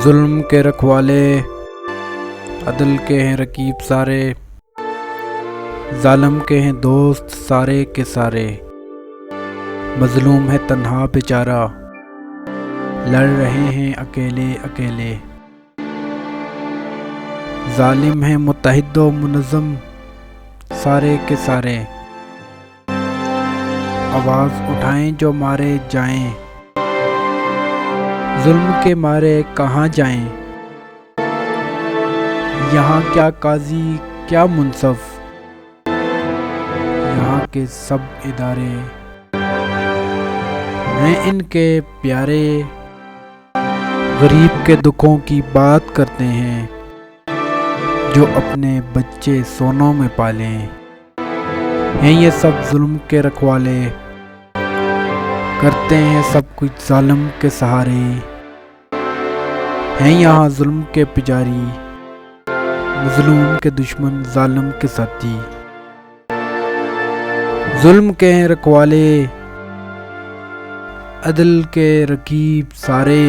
ظلم کے رکھوالے عدل کے ہیں رقیب سارے، ظالم کے ہیں دوست سارے کے سارے، مظلوم ہے تنہا بیچارہ، لڑ رہے ہیں اکیلے اکیلے، ظالم ہے متحد و منظم سارے کے سارے، آواز اٹھائیں جو مارے جائیں، ظلم کے مارے کہاں جائیں، یہاں کیا قاضی کیا منصف، یہاں کے سب ادارے ہیں ان کے پیارے، غریب کے دکھوں کی بات کرتے ہیں، جو اپنے بچے سونوں میں پالیں، ہیں یہ سب ظلم کے رکھوالے، کرتے ہیں سب کچھ ظالم کے سہارے، ہیں یہاں ظلم کے پجاری، مظلوم کے دشمن ظالم کے ساتھی، ظلم کے ہیں رکھوالے عدل کے رقیب سارے،